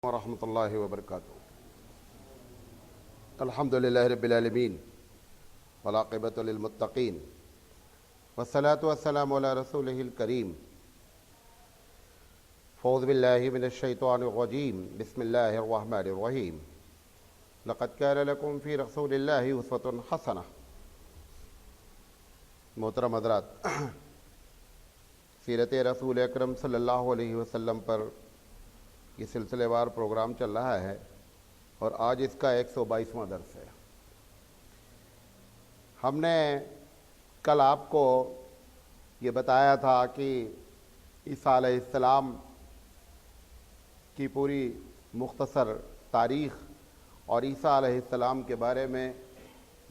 ورحمۃ اللہ وبرکاتہ۔ الحمدللہ رب العالمین والعاقبۃ للمتقین والصلاۃ والسلام علی رسولہ الکریم۔ اعوذ باللہ من الشیطان الرجیم، بسم اللہ الرحمن الرحیم۔ لقد کان لکم فی رسول اللہ اسوۃ حسنہ۔ محترم حضرات، سیرت رسول اکرم صلی اللہ علیہ وسلم پر یہ سلسلے وار پروگرام چل رہا ہے اور آج اس کا 122واں درس ہے۔ ہم نے کل آپ کو یہ بتایا تھا کہ عیسیٰ علیہ السلام کی پوری مختصر تاریخ اور عیسیٰ علیہ السلام کے بارے میں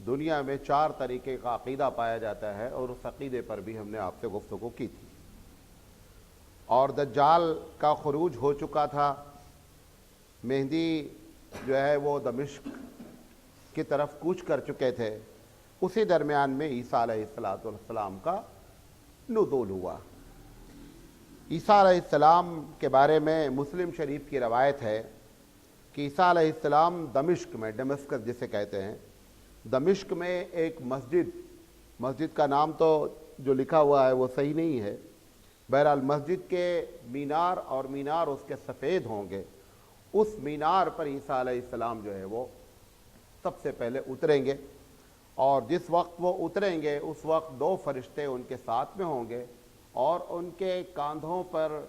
دنیا میں 4 طریقے کا عقیدہ پایا جاتا ہے، اور اس عقیدے پر بھی ہم نے آپ سے گفتگو کی تھی۔ اور دجال کا خروج ہو چکا تھا، مہدی جو ہے وہ دمشق کی طرف کوچ کر چکے تھے، اسی درمیان میں عیسیٰ علیہ السلام کا نزول ہوا۔ عیسیٰ علیہ السلام کے بارے میں مسلم شریف کی روایت ہے کہ عیسیٰ علیہ السلام دمشق میں، ڈیمسکس جسے کہتے ہیں، دمشق میں ایک مسجد کا نام تو جو لکھا ہوا ہے وہ صحیح نہیں ہے، بہرحال مسجد کے مینار اور مینار اس کے سفید ہوں گے، اس مینار پر عیسیٰ علیہ السلام جو ہے وہ سب سے پہلے اتریں گے، اور جس وقت وہ اتریں گے اس وقت 2 فرشتے ان کے ساتھ میں ہوں گے اور ان کے کاندھوں پر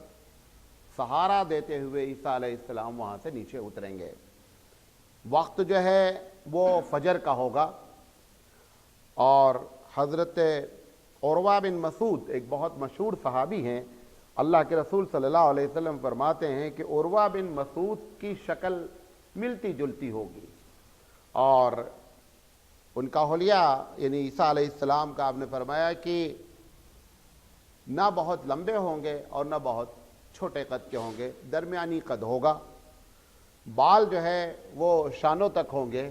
سہارا دیتے ہوئے عیسیٰ علیہ السلام وہاں سے نیچے اتریں گے۔ وقت جو ہے وہ فجر کا ہوگا، اور حضرت عروہ بن مسعود ایک بہت مشہور صحابی ہیں، اللہ کے رسول صلی اللہ علیہ وسلم فرماتے ہیں کہ عروہ بن مسعود کی شکل ملتی جلتی ہوگی، اور ان کا حلیہ یعنی عیسیٰ علیہ السلام کا آپ نے فرمایا کہ نہ بہت لمبے ہوں گے اور نہ بہت چھوٹے قد کے ہوں گے، درمیانی قد ہوگا، بال جو ہے وہ شانوں تک ہوں گے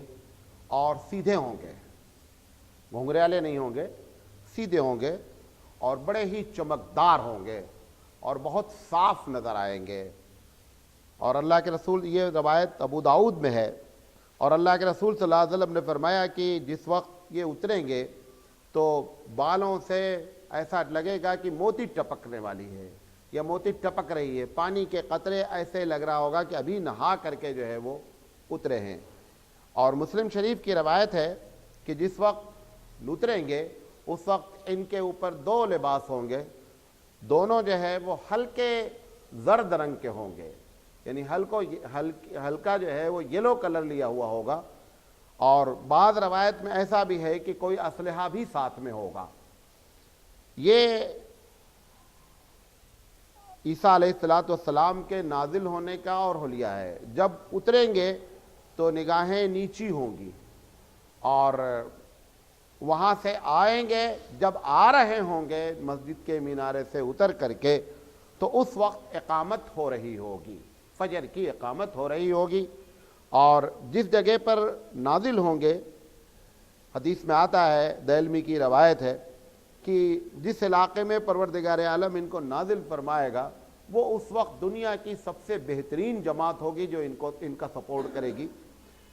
اور سیدھے ہوں گے، گھنگھرے والے نہیں ہوں گے، سیدھے ہوں گے، اور بڑے ہی چمکدار ہوں گے اور بہت صاف نظر آئیں گے۔ اور اللہ کے رسول، یہ روایت ابو داؤد میں ہے، اور اللہ کے رسول صلی اللہ علیہ وسلم نے فرمایا کہ جس وقت یہ اتریں گے تو بالوں سے ایسا لگے گا کہ موتی ٹپکنے والی ہے یا موتی ٹپک رہی ہے، پانی کے قطرے ایسے لگ رہا ہوگا کہ ابھی نہا کر کے جو ہے وہ اترے ہیں۔ اور مسلم شریف کی روایت ہے کہ جس وقت اتریں گے اس وقت ان کے اوپر 2 لباس ہوں گے، دونوں جو ہے وہ ہلکے زرد رنگ کے ہوں گے، یعنی ہلکا جو ہے وہ یلو کلر لیا ہوا ہوگا، اور بعض روایت میں ایسا بھی ہے کہ کوئی اسلحہ بھی ساتھ میں ہوگا۔ یہ عیسیٰ علیہ السلام کے نازل ہونے کا اور حلیہ ہے۔ جب اتریں گے تو نگاہیں نیچی ہوں گی، اور وہاں سے آئیں گے، جب آ رہے ہوں گے مسجد کے مینارے سے اتر کر کے، تو اس وقت اقامت ہو رہی ہوگی، فجر کی اقامت ہو رہی ہوگی، اور جس جگہ پر نازل ہوں گے، حدیث میں آتا ہے، دہلمی کی روایت ہے کہ جس علاقے میں پروردگار عالم ان کو نازل فرمائے گا وہ اس وقت دنیا کی سب سے بہترین جماعت ہوگی جو ان کا سپورٹ کرے گی۔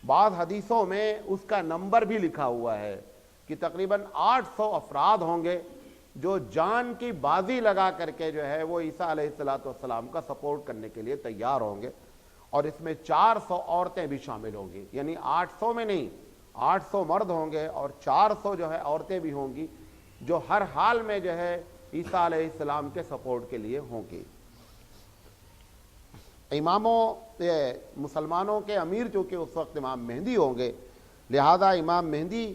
بعض حدیثوں میں اس کا نمبر بھی لکھا ہوا ہے کہ تقریباً 800 افراد ہوں گے جو جان کی بازی لگا کر کے جو ہے وہ عیسیٰ علیہ السلام کا سپورٹ کرنے کے لیے تیار ہوں گے، اور اس میں 400 عورتیں بھی شامل ہوں گی، یعنی 800 میں نہیں، 800 مرد ہوں گے اور 400 جو ہے عورتیں بھی ہوں گی، جو ہر حال میں جو ہے عیسیٰ علیہ السلام کے سپورٹ کے لیے ہوں گی۔ مسلمانوں کے امیر چونکہ اس وقت امام مہدی ہوں گے، لہذا امام مہدی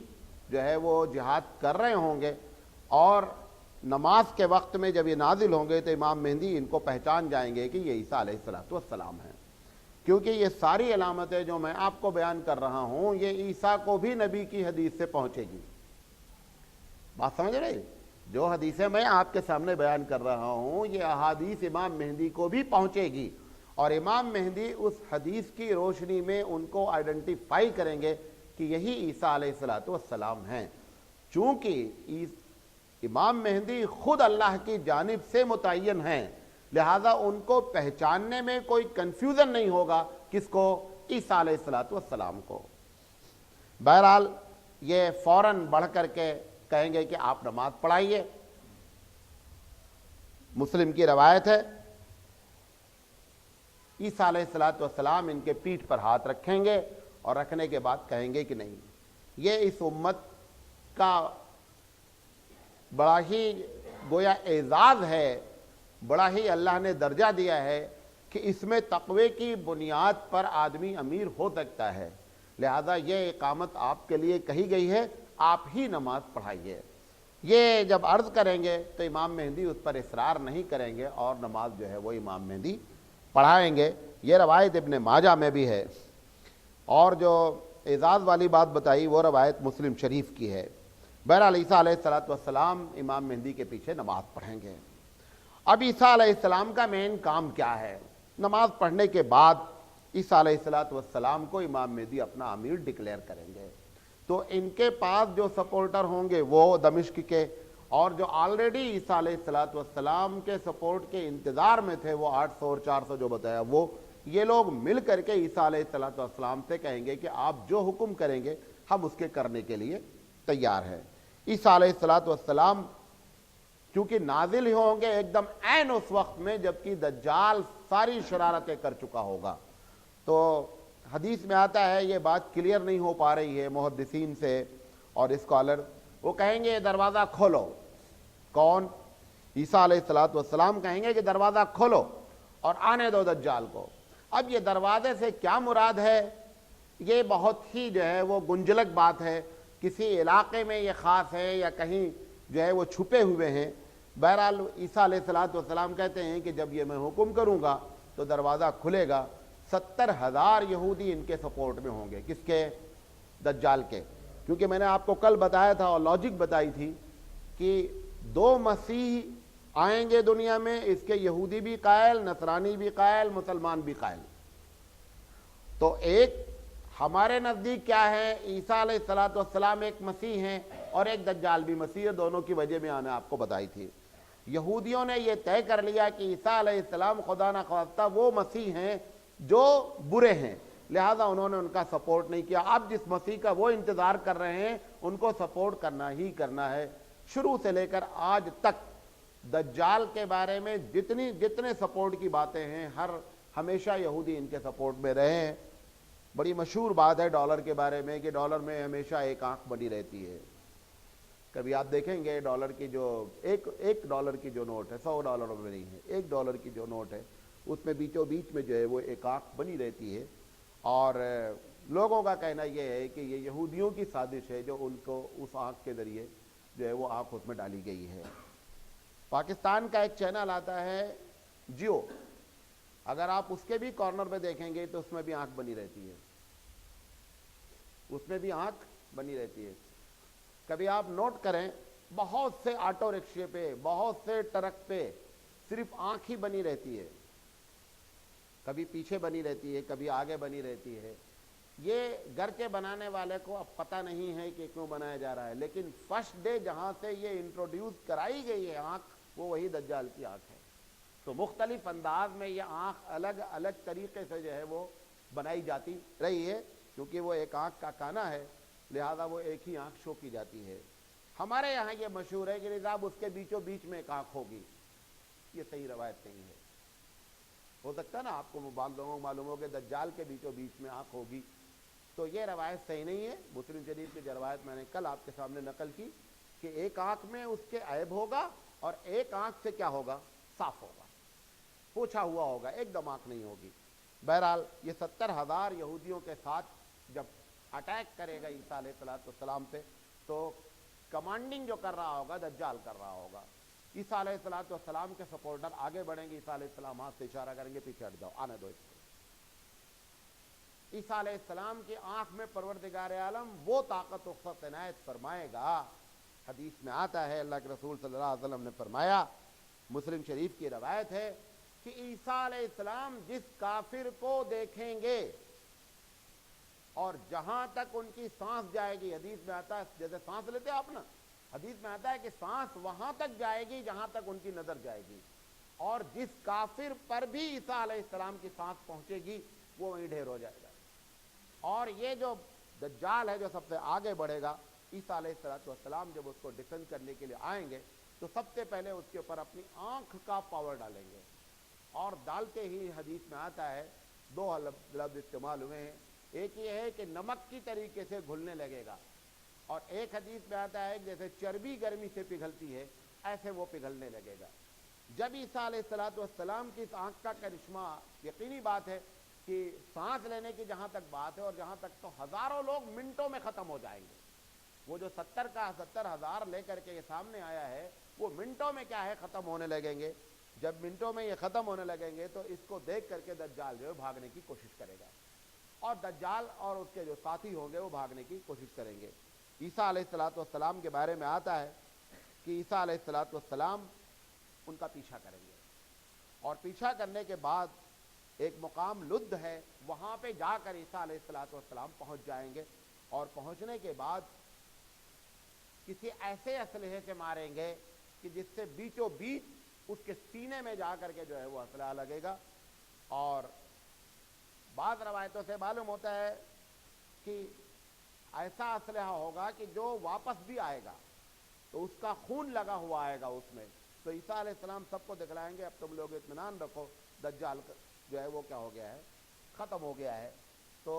جو ہے وہ جہاد کر رہے ہوں گے، اور نماز کے وقت میں جب یہ نازل ہوں گے تو امام مہدی ان کو پہچان جائیں گے کہ یہ عیسیٰ علیہ السلام ہیں، کیونکہ یہ ساری علامتیں جو میں آپ کو بیان کر رہا ہوں یہ عیسیٰ کو بھی نبی کی حدیث سے پہنچے گی۔ بات سمجھ رہے؟ جو حدیثیں میں آپ کے سامنے بیان کر رہا ہوں یہ احادیث امام مہدی کو بھی پہنچے گی، اور امام مہدی اس حدیث کی روشنی میں ان کو آئیڈینٹیفائی کریں گے کہ یہی عیسیٰ علیہ السلام ہیں۔ چونکہ امام مہدی خود اللہ کی جانب سے متعین ہیں، لہذا ان کو پہچاننے میں کوئی کنفیوژن نہیں ہوگا کس کو؟ عیسیٰ علیہ السلام کو۔ بہرحال یہ فوراً بڑھ کر کے کہیں گے کہ آپ نماز پڑھائیے۔ مسلم کی روایت ہے عیسیٰ علیہ السلام ان کے پیٹھ پر ہاتھ رکھیں گے اور رکھنے کے بعد کہیں گے کہ نہیں، یہ اس امت کا بڑا ہی گویا اعزاز ہے، بڑا ہی اللہ نے درجہ دیا ہے کہ اس میں تقوی کی بنیاد پر آدمی امیر ہو سکتا ہے، لہذا یہ اقامت آپ کے لیے کہی گئی ہے، آپ ہی نماز پڑھائیے۔ یہ جب عرض کریں گے تو امام مہدی اس پر اصرار نہیں کریں گے اور نماز جو ہے وہ امام مہدی پڑھائیں گے۔ یہ روایت ابن ماجہ میں بھی ہے، اور جو اعزاز والی بات بتائی وہ روایت مسلم شریف کی ہے۔ بہرحال عیسیٰ علیہ السلام امام مہدی کے پیچھے نماز پڑھیں گے۔ اب عیسیٰ علیہ السلام کا مین کام کیا ہے؟ نماز پڑھنے کے بعد عیسیٰ علیہ السلام کو امام مہدی اپنا امیر ڈکلیئر کریں گے، تو ان کے پاس جو سپورٹر ہوں گے وہ دمشق کے، اور جو آلریڈی عیسیٰ علیہ السلام کے سپورٹ کے انتظار میں تھے وہ 800 اور 400 جو بتایا، وہ یہ لوگ مل کر کے عیسیٰ علیہ السلام سے کہیں گے کہ آپ جو حکم کریں گے ہم اس کے کرنے کے لیے تیار ہیں۔ عیسیٰ علیہ السلام کیونکہ نازل ہی ہوں گے ایک دم عین اس وقت میں جبکہ دجال ساری شرارتیں کر چکا ہوگا، تو حدیث میں آتا ہے، یہ بات کلیئر نہیں ہو پا رہی ہے محدثین سے اور اسکالر، وہ کہیں گے دروازہ کھولو۔ کون؟ عیسیٰ علیہ السلام کہیں گے کہ دروازہ کھولو اور آنے دو دجال کو۔ اب یہ دروازے سے کیا مراد ہے؟ یہ بہت ہی جو ہے وہ گنجلک بات ہے، کسی علاقے میں یہ خاص ہے یا کہیں جو ہے وہ چھپے ہوئے ہیں۔ بہرحال عیسیٰ علیہ السلام کہتے ہیں کہ جب یہ میں حکم کروں گا تو دروازہ کھلے گا۔ 70,000 یہودی ان کے سپورٹ میں ہوں گے، کس کے؟ دجال کے، کیونکہ میں نے آپ کو کل بتایا تھا اور لاجک بتائی تھی کہ 2 مسیح آئیں گے دنیا میں، اس کے یہودی بھی قائل، نصرانی بھی قائل، مسلمان بھی قائل۔ تو ایک ہمارے نزدیک کیا ہے، عیسیٰ علیہ السلام ایک مسیح ہیں اور ایک دجال بھی مسیح ہے، دونوں کی وجہ میں نے آپ کو بتائی تھی۔ یہودیوں نے یہ طے کر لیا کہ عیسیٰ علیہ السلام خدا نخواستہ وہ مسیح ہیں جو برے ہیں، لہذا انہوں نے ان کا سپورٹ نہیں کیا۔ اب جس مسیح کا وہ انتظار کر رہے ہیں ان کو سپورٹ کرنا ہی کرنا ہے۔ شروع سے لے کر آج تک دجال کے بارے میں جتنے سپورٹ کی باتیں ہیں، ہمیشہ یہودی ان کے سپورٹ میں رہے ہیں۔ بڑی مشہور بات ہے ڈالر کے بارے میں کہ ڈالر میں ہمیشہ ایک آنکھ بنی رہتی ہے۔ کبھی آپ دیکھیں گے ڈالر کی جو ایک ڈالر کی جو نوٹ ہے، 100 ڈالر میں نہیں ہے، 1 ڈالر کی جو نوٹ ہے اس میں بیچوں بیچ میں جو ہے وہ ایک آنکھ بنی رہتی ہے، اور لوگوں کا کہنا یہ ہے کہ یہ یہودیوں کی سازش ہے جو ان کو اس آنکھ کے ذریعے جو ہے وہ آنکھ اس میں ڈالی گئی ہے۔ پاکستان کا ایک چینل آتا ہے جیو، اگر آپ اس کے بھی کارنر پہ دیکھیں گے تو اس میں بھی آنکھ بنی رہتی ہے، اس میں بھی آنکھ بنی رہتی ہے۔ کبھی آپ نوٹ کریں بہت سے آٹو رکشے پہ، بہت سے ٹرک پہ صرف آنکھ ہی بنی رہتی ہے، کبھی پیچھے بنی رہتی ہے، کبھی آگے بنی رہتی ہے۔ یہ گھر کے بنانے والے کو اب پتہ نہیں ہے کہ کیوں بنایا جا رہا ہے، لیکن فرسٹ ڈے جہاں سے یہ انٹروڈیوس کرائی گئی ہے آنکھ، وہ وہی دجال کی آنکھ ہے۔ تو مختلف انداز میں یہ آنکھ الگ الگ طریقے سے جو ہے وہ بنائی جاتی رہی ہے، کیونکہ وہ ایک آنکھ کا کانا ہے، لہذا وہ ایک ہی آنکھ شو کی جاتی ہے۔ ہمارے یہاں یہ مشہور ہے کہ نظام اس کے بیچوں بیچ میں ایک آنکھ ہوگی، یہ صحیح روایت نہیں ہے۔ ہو سکتا ہے نا آپ کو معلوم ہو کہ دجال کے بیچوں بیچ میں آنکھ ہوگی، تو یہ روایت صحیح نہیں ہے۔ مسلم شریف کی جو روایت میں نے کل آپ کے سامنے نقل کی کہ ایک آنکھ میں اس کے عیب ہوگا اور ایک آنکھ سے کیا ہوگا؟ صاف ہوگا، پوچھا ہوا ہوگا، ایک دم آنکھ نہیں ہوگی۔ بہرحال یہ 70,000 یہودیوں کے ساتھ جب اٹیک کرے گا عیسیٰ علیہ السلام پہ، تو کمانڈنگ جو کر رہا ہوگا دجال کر رہا ہوگا۔ عیسیٰ علیہ السلام کے سپورٹر آگے بڑھیں گے، عیسیٰ علیہ السلام ہاتھ سے اشارہ کریں گے پیچھے ہٹ جاؤ، آنے دو اس کو۔ عیسیٰ علیہ السلام کی آنکھ میں پروردگار عالم وہ طاقت و قوت عنایت فرمائے گا۔ حدیث میں آتا ہے، اللہ کے رسول صلی اللہ علیہ وسلم نے فرمایا، مسلم شریف کی روایت ہے کہ عیسیٰ علیہ السلام جس کافر کو دیکھیں گے اور جہاں تک ان کی سانس جائے گی، حدیث میں آتا ہے جیسے سانس لیتے آپ نا، حدیث میں آتا ہے کہ سانس وہاں تک جائے گی جہاں تک ان کی نظر جائے گی، اور جس کافر پر بھی عیسیٰ علیہ السلام کی سانس پہنچے گی وہ وہیں ڈھیر ہو جائے گا۔ اور یہ جو دجال ہے جو سب سے آگے بڑھے گا، عیسیٰ علیہ السلام جب اس کو ڈیفینڈ کرنے کے لیے آئیں گے تو سب سے پہلے اس کے اوپر اپنی آنکھ کا پاور ڈالیں گے، اور ڈالتے ہی حدیث میں آتا ہے دو لفظ استعمال ہوئے ہیں، ایک یہ ہے کہ نمک کی طریقے سے گھلنے لگے گا، اور ایک حدیث میں آتا ہے جیسے چربی گرمی سے پگھلتی ہے ایسے وہ پگھلنے لگے گا۔ جب عیسیٰ علیہ السلام کی اس آنکھ کا کرشمہ، یقینی بات ہے کہ سانس لینے کی جہاں تک بات ہے، اور جہاں تک تو ہزاروں لوگ منٹوں میں ختم ہو جائیں گے۔ وہ جو 70,000 لے کر کے یہ سامنے آیا ہے وہ منٹوں میں کیا ہے ختم ہونے لگیں گے۔ جب منٹوں میں یہ ختم ہونے لگیں گے تو اس کو دیکھ کر کے دجال جو ہے بھاگنے کی کوشش کرے گا، اور دجال اور اس کے جو ساتھی ہوں گے وہ بھاگنے کی کوشش کریں گے۔ عیسیٰ علیہ السلام کے بارے میں آتا ہے کہ عیسیٰ علیہ السلام ان کا پیچھا کریں گے، اور پیچھا کرنے کے بعد ایک مقام لد ہے، وہاں پہ جا کر عیسیٰ علیہ السلام پہنچ جائیں گے، اور پہنچنے کے بعد کسی ایسے اسلحے سے ماریں گے کہ جس سے بیچوں بیچ اس کے سینے میں جا کر کے جو ہے وہ اسلحہ لگے گا۔ اور بعض روایتوں سے معلوم ہوتا ہے کہ ایسا اسلحہ ہوگا کہ جو واپس بھی آئے گا تو اس کا خون لگا ہوا آئے گا اس میں۔ تو عیسیٰ علیہ السلام سب کو دکھلائیں گے اب تم لوگ اطمینان رکھو، دجال جو ہے وہ کیا ہو گیا ہے، ختم ہو گیا ہے۔ تو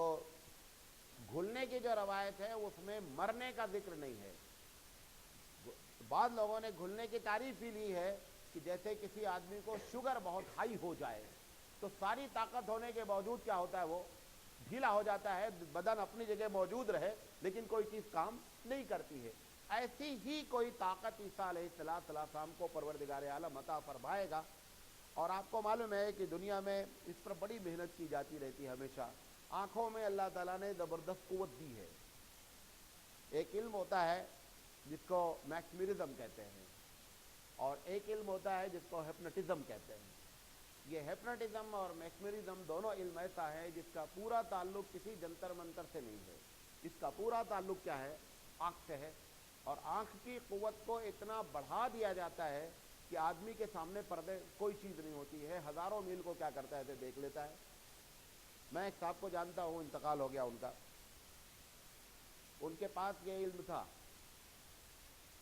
گھلنے کی جو روایت ہے اس میں مرنے کا ذکر نہیں ہے۔ بعض لوگوں نے گھلنے کی تعریف ہی لی ہے کہ جیسے کسی آدمی کو شوگر بہت ہائی ہو جائے تو ساری طاقت ہونے کے باوجود کیا ہوتا ہے، وہ ڈھیلا ہو جاتا ہے، بدن اپنی جگہ موجود رہے لیکن کوئی چیز کام نہیں کرتی ہے۔ ایسی ہی کوئی طاقت عیسیٰ علیہ السلام کو پروردگار عالم عطا فرمائے گا۔ اور آپ کو معلوم ہے کہ دنیا میں اس پر بڑی محنت کی جاتی رہتی ہے ہمیشہ۔ آنکھوں میں اللہ تعالیٰ نے زبردست قوت دی ہے۔ ایک علم ہوتا ہے جس کو میکسمرزم کہتے ہیں، اور ایک علم ہوتا ہے جس کو ہپنوٹزم کہتے ہیں۔ یہ ہپنوٹزم اور میکسمرزم دونوں علم ایسا ہے جس کا پورا تعلق کسی جنتر منتر سے نہیں ہے، اس کا پورا تعلق کیا ہے، آنکھ سے ہے۔ اور آنکھ کی قوت کو اتنا بڑھا دیا جاتا ہے کہ آدمی کے سامنے پردے کوئی چیز نہیں ہوتی ہے، ہزاروں میل کو کیا کرتا ہے، دیکھ لیتا ہے۔ میں ایک صاحب کو جانتا ہوں، انتقال ہو گیا ان کا، ان کے پاس یہ علم تھا۔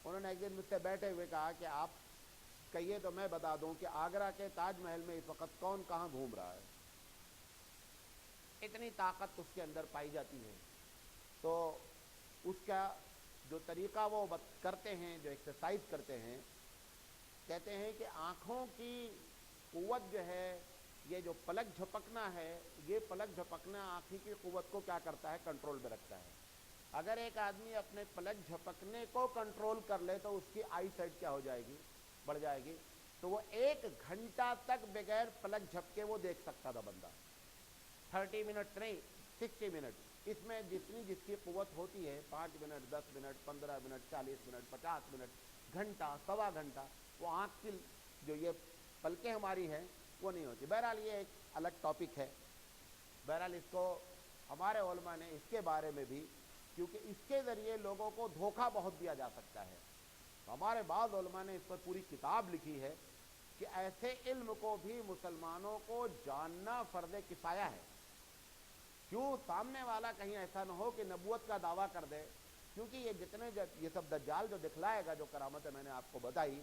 انہوں نے ایک دن مجھ سے بیٹھے ہوئے کہا کہ آپ کہیے تو میں بتا دوں کہ آگرہ کے تاج محل میں اس وقت کون کہاں گھوم رہا ہے، اتنی طاقت اس کے اندر پائی جاتی ہے۔ تو اس کا جو طریقہ وہ کرتے ہیں، جو ایکسرسائز کرتے ہیں، کہتے ہیں کہ آنکھوں کی قوت جو ہے، یہ جو پلک جھپکنا ہے، یہ پلک جھپکنا آنکھ کی قوت کو کیا کرتا ہے، کنٹرول میں رکھتا ہے۔ اگر ایک آدمی اپنے پلک جھپکنے کو کنٹرول کر لے تو اس کی آئی سائٹ کیا ہو جائے گی، بڑھ جائے گی۔ تو وہ 1 گھنٹہ تک بغیر پلک جھپکے وہ دیکھ سکتا تھا بندہ، 30 منٹ نہیں، 60 منٹ۔ اس میں جتنی جس کی قوت ہوتی ہے، 5 minute, 10 minute, 15 minute, 40 minute, 50 minute, گھنٹہ، سوا گھنٹہ، وہ آنکھ کی جو یہ پلکیں ہماری ہیں وہ نہیں ہوتی۔ بہرحال یہ ایک الگ ٹاپک ہے۔ بہرحال اس کو ہمارے علماء نے اس کے بارے میں بھی، کیونکہ اس کے ذریعے لوگوں کو دھوکہ بہت دیا جا سکتا ہے، تو ہمارے بعض علماء نے اس پر پوری کتاب لکھی ہے کہ ایسے علم کو بھی مسلمانوں کو جاننا فرض کفایہ ہے۔ کیوں سامنے والا کہیں ایسا نہ ہو کہ نبوت کا دعویٰ کر دے، کیونکہ یہ سب دجال جو دکھلائے گا، جو کرامتیں میں نے آپ کو بتائی،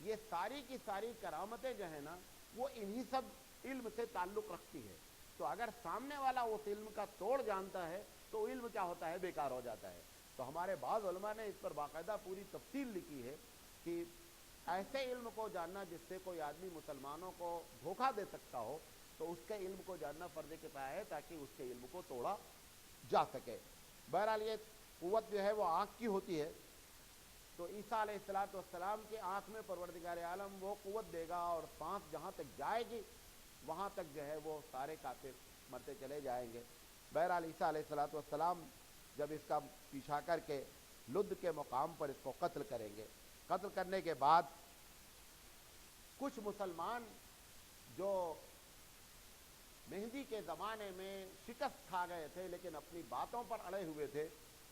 یہ ساری کی ساری کرامتیں جو ہیں نا وہ انہی سب علم سے تعلق رکھتی ہے۔ تو اگر سامنے والا اس علم کا توڑ جانتا ہے تو علم کیا ہوتا ہے، بیکار ہو جاتا ہے۔ تو ہمارے بعض علماء نے اس پر باقاعدہ پوری تفصیل لکھی ہے کہ ایسے علم کو جاننا جس سے کوئی آدمی مسلمانوں کو دھوکہ دے سکتا ہو، تو اس کے علم کو جاننا فرض کفایہ ہے تاکہ اس کے علم کو توڑا جا سکے۔ بہرحال یہ قوت جو ہے وہ آنکھ کی ہوتی ہے۔ تو عیسیٰ علیہ السلام کی آنکھ میں پروردگار عالم وہ قوت دے گا، اور سانس جہاں تک جائے گی وہاں تک جو ہے وہ سارے کافر مرتے چلے جائیں گے۔ بہرحال عیسیٰ علیہ السلام جب اس کا پیچھا کر کے لد کے مقام پر اس کو قتل کریں گے، قتل کرنے کے بعد کچھ مسلمان جو مہدی کے زمانے میں شکست کھا گئے تھے لیکن اپنی باتوں پر اڑے ہوئے تھے،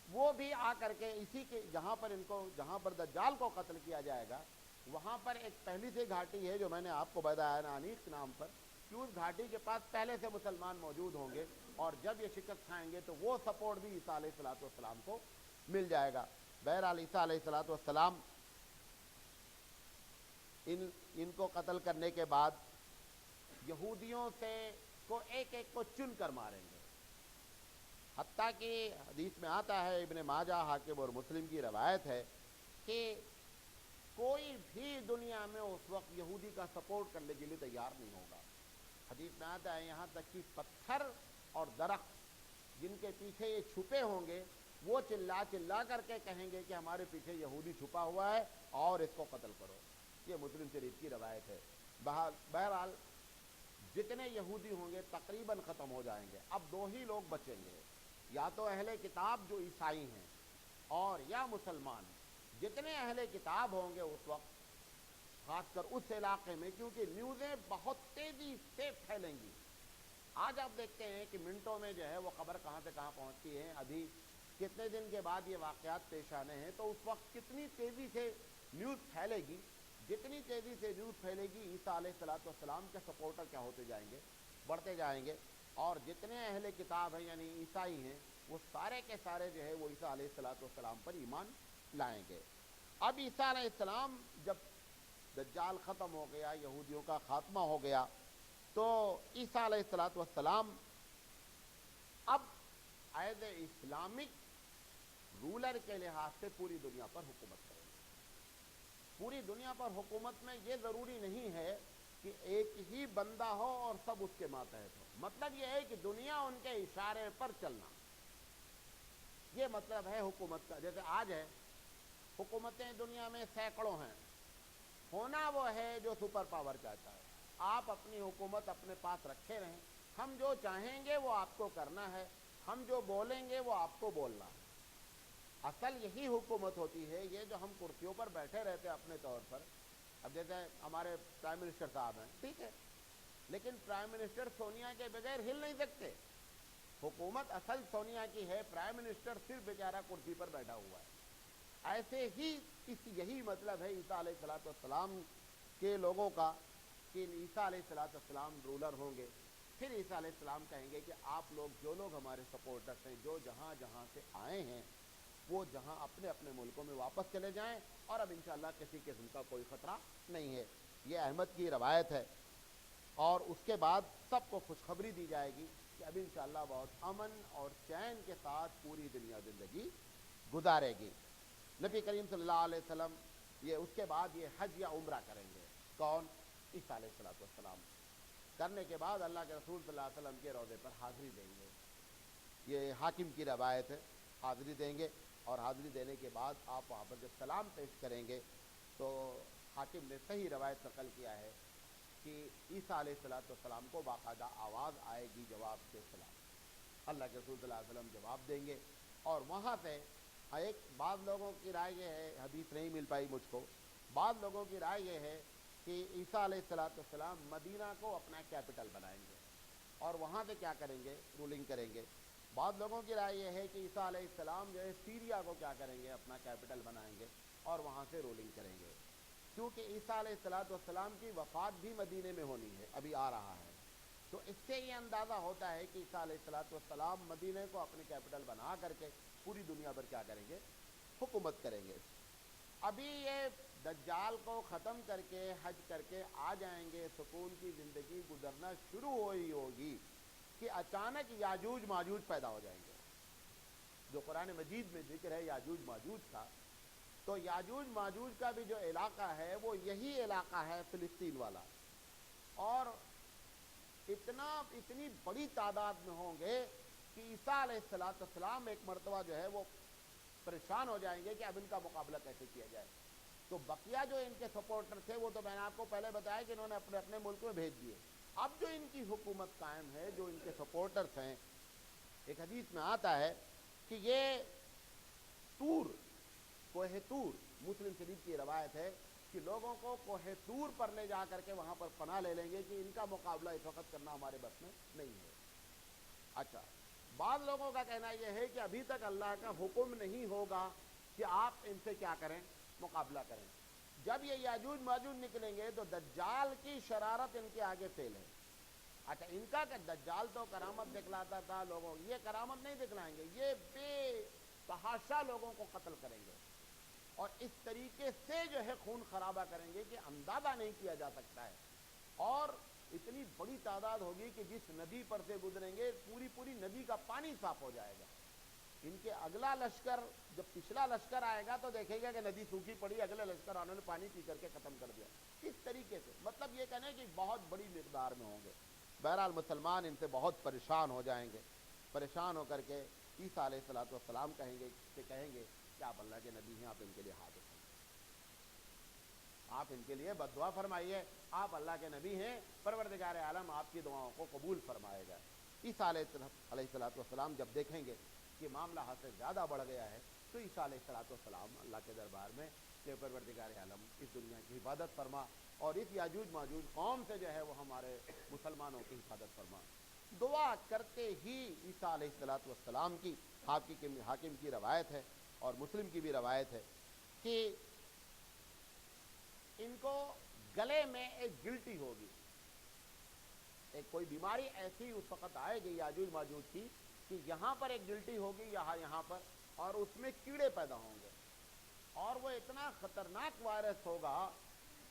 وہ بھی آ کر کے اسی کے جہاں پر دجال کو قتل کیا جائے گا، وہاں پر ایک پہلی سی گھاٹی ہے جو میں نے آپ کو بتایا، نانیخ نام پر، کیوس گھاٹی کے پاس پہلے سے مسلمان موجود ہوں گے، اور جب یہ شکست کھائیں گے تو وہ سپورٹ بھی عیسیٰ علیہ السلام کو مل جائے گا۔ بہرحال عیسیٰ علیہ السلام ان کو قتل کرنے کے بعد یہودیوں سے کو ایک ایک کو چن کر ماریں گے، حتیٰ کہ حدیث میں آتا ہے، ابن ماجہ، حاکم اور مسلم کی روایت ہے کہ کوئی بھی دنیا میں اس وقت یہودی کا سپورٹ کرنے کے لیے تیار نہیں ہوگا۔ حدیث میں آتا ہے یہاں تک کہ پتھر اور درخت جن کے پیچھے یہ چھپے ہوں گے وہ چلا چلا کر کے کہیں گے کہ ہمارے پیچھے یہودی چھپا ہوا ہے اور اس کو قتل کرو۔ یہ مسلم شریف کی روایت ہے۔ بہرحال جتنے یہودی ہوں گے تقریباً ختم ہو جائیں گے۔ اب دو ہی لوگ بچیں گے، یا تو اہل کتاب جو عیسائی ہیں اور یا مسلمان۔ جتنے اہل کتاب ہوں گے اس وقت، خاص کر اس علاقے میں، کیونکہ نیوزیں بہت تیزی سے پھیلیں گی۔ آج آپ دیکھتے ہیں کہ منٹوں میں جو ہے وہ خبر کہاں سے کہاں پہنچتی ہے، ابھی کتنے دن کے بعد یہ واقعات پیش آنے ہیں، تو اس وقت کتنی تیزی سے نیوز پھیلے گی۔ جتنی تیزی سے نیوز پھیلے گی، عیسیٰ علیہ السلام کے سپورٹر کیا ہوتے جائیں گے، بڑھتے جائیں گے، اور جتنے اہل کتاب ہیں یعنی عیسائی ہیں وہ سارے کے سارے جو ہے وہ عیسیٰ علیہ السلام پر ایمان لائیں گے۔ اب عیسیٰ علیہ السلام جب دجال ختم ہو گیا، یہودیوں کا خاتمہ ہو گیا، تو عیسیٰ علیہ السلام اب ایز اے اسلامک رولر کے لحاظ سے پوری دنیا پر حکومت کریں گے۔ پوری دنیا پر حکومت میں یہ ضروری نہیں ہے کہ ایک ہی بندہ ہو اور سب اس کے ماتحت ہو، مطلب یہ ہے کہ دنیا ان کے اشارے پر چلنا، یہ مطلب ہے حکومت کا۔ جیسے آج ہے، حکومتیں دنیا میں سینکڑوں ہیں، ہونا وہ ہے جو سپر پاور چاہتا ہے۔ آپ اپنی حکومت اپنے پاس رکھے رہیں، ہم جو چاہیں گے وہ آپ کو کرنا ہے، ہم جو بولیں گے وہ آپ کو بولنا ہے۔ اصل یہی حکومت ہوتی ہے۔ یہ جو ہم کرسیوں پر بیٹھے رہتے ہیں اپنے طور پر، اب جیسے ہمارے پرائم منسٹر صاحب ہیں، ٹھیک ہے، لیکن پرائم منسٹر سونیا کے بغیر ہل نہیں سکتے۔ حکومت اصل سونیا کی ہے، پرائم منسٹر صرف بیچارہ کرسی پر بیٹھا ہوا ہے۔ ایسے ہی یہی مطلب ہے عیسیٰ علیہ السلام کے لوگوں کا، کہ عیسیٰ علیہ السلام رولر ہوں گے۔ پھر عیسیٰ علیہ السلام کہیں گے کہ آپ لوگ، جو لوگ ہمارے سپورٹرس ہیں، جو جہاں جہاں سے آئے ہیں، وہ جہاں اپنے اپنے ملکوں میں واپس چلے جائیں، اور اب انشاءاللہ کسی قسم کا کوئی خطرہ نہیں ہے۔ یہ احمد کی روایت ہے۔ اور اس کے بعد سب کو خوشخبری دی جائے گی کہ اب انشاءاللہ بہت امن اور چین کے ساتھ پوری دنیا زندگی گزارے گی۔ نبی کریم صلی اللہ علیہ وسلم یہ اس کے بعد یہ حج یا عمرہ کریں گے۔ کون؟ عیسیٰ علیہ السلام۔ کرنے کے بعد اللہ کے رسول صلی اللہ علیہ وسلم کے روضے پر حاضری دیں گے۔ یہ حاکم کی روایت ہے، حاضری دیں گے، اور حاضری دینے کے بعد آپ وہاں پر جب سلام پیش کریں گے تو حاکم نے صحیح روایت نقل کیا ہے کہ عیسیٰ علیہ السلام کو باقاعدہ آواز آئے گی جواب کے سلام۔ اللہ کے رسول صلی اللہ علیہ وسلم جواب دیں گے، اور وہاں سے بعض لوگوں کی رائے یہ ہے، حدیث نہیں مل پائی مجھ کو، بعض لوگوں کی رائے یہ ہے کہ عیسیٰ علیہ السلام مدینہ کو اپنا کیپٹل بنائیں گے اور وہاں سے کیا کریں گے، رولنگ کریں گے۔ بعض لوگوں کی رائے یہ ہے کہ عیسیٰ علیہ السلام جو ہے سیریا کو کیا کریں گے، اپنا کیپٹل بنائیں گے اور وہاں سے رولنگ کریں گے، کیونکہ عیسیٰ علیہ السلام کی وفات بھی مدینے میں ہونی ہے، ابھی آ رہا ہے۔ تو اس سے یہ اندازہ ہوتا ہے کہ عیسیٰ علیہ السلام مدینے کو اپنے کیپٹل بنا کر کے پوری دنیا پر کیا کریں گے، حکومت کریں گے۔ ابھی یہ دجال کو ختم کر کے حج کر کے آ جائیں گے، سکون کی زندگی گزرنا شروع ہوئی ہوگی کہ اچانک یاجوج ماجوج پیدا ہو جائیں گے۔ جو قرآن مجید میں ذکر ہے یاجوج ماجوج کا، تو یاجوج ماجوج کا بھی جو علاقہ ہے وہ یہی علاقہ ہے فلسطین والا، اور اتنی بڑی تعداد میں ہوں گے کہ عیسیٰ علیہ السلام ایک مرتبہ جو ہے وہ پریشان ہو جائیں گے کہ اب ان کا مقابلہ کیسے کیا جائے۔ تو بقیہ جو ان کے سپورٹر تھے وہ تو میں نے آپ کو پہلے بتایا کہ انہوں نے اپنے اپنے ملک میں بھیج دیے۔ اب جو ان کی حکومت قائم ہے، جو ان کے سپورٹرز ہیں، ایک حدیث میں آتا ہے کہ یہ کوہ طور، مسلم شریف کی روایت ہے کہ لوگوں کو کوہ طور پر لے جا کر کے وہاں پر پناہ لے لیں گے کہ ان کا مقابلہ اس وقت کرنا ہمارے بس میں نہیں ہے۔ اچھا، بعض لوگوں کا کہنا یہ ہے کہ ابھی تک اللہ کا حکم نہیں ہوگا کہ آپ ان سے کیا کریں، مقابلہ کریں۔ جب یہ یاجوج ماجوج نکلیں گے تو دجال کی شرارت ان کے آگے فیل ہے، اچھا ان کا کہ دجال تو کرامت دکھلاتا تھا لوگوں، یہ کرامت نہیں دکھلائیں گے، یہ بے تحاشا لوگوں کو قتل کریں گے اور اس طریقے سے جو ہے خون خرابہ کریں گے کہ اندازہ نہیں کیا جا سکتا ہے، اور اتنی بڑی تعداد ہوگی کہ جس ندی پر سے گزریں گے پوری پوری ندی کا پانی صاف ہو جائے گا۔ ان کے اگلا لشکر جب پچھلا لشکر آئے گا تو دیکھے گا کہ ندی سوکھی پڑی، اگلے لشکر انہوں نے پانی پی کر کے ختم کر دیا۔ اس طریقے سے مطلب یہ کہنے کہ بہت بڑی مقدار میں ہوں گے۔ بہرحال مسلمان ان سے بہت پریشان ہو جائیں گے، پریشان ہو کر کے عیسیٰ علیہ السلام کہیں گے کہ آپ اللہ کے نبی ہیں، آپ ان کے لیے ہاتھ اٹھائیں، آپ ان کے لیے بد دعا فرمائیے، آپ اللہ کے نبی ہیں، پروردگار عالم آپ کی دعاؤں کو قبول فرمائے گا۔ عیسیٰ علیہ السلام جب دیکھیں گے کہ معاملہ حد سے زیادہ بڑھ گیا ہے تو عیسیٰ علیہ السلام اللہ کے دربار میں کہ پروردگار عالم اس دنیا کی حفاظت فرما اور اس یاجوج ماجوج قوم سے جو ہے وہ ہمارے مسلمانوں کی حفاظت فرما۔ دعا کرتے ہی عیسیٰ علیہ السلام کی حاکم کی روایت ہے اور مسلم کی بھی روایت ہے کہ ان کو گلے میں ایک گلٹی ہوگی، ایک کوئی بیماری ایسی اس وقت آئے گی یاجوج ماجوج کی کہ یہاں پر ایک گلٹی ہوگی، یہاں پر، اور اس میں کیڑے پیدا ہوں گے، اور وہ اتنا خطرناک وائرس ہوگا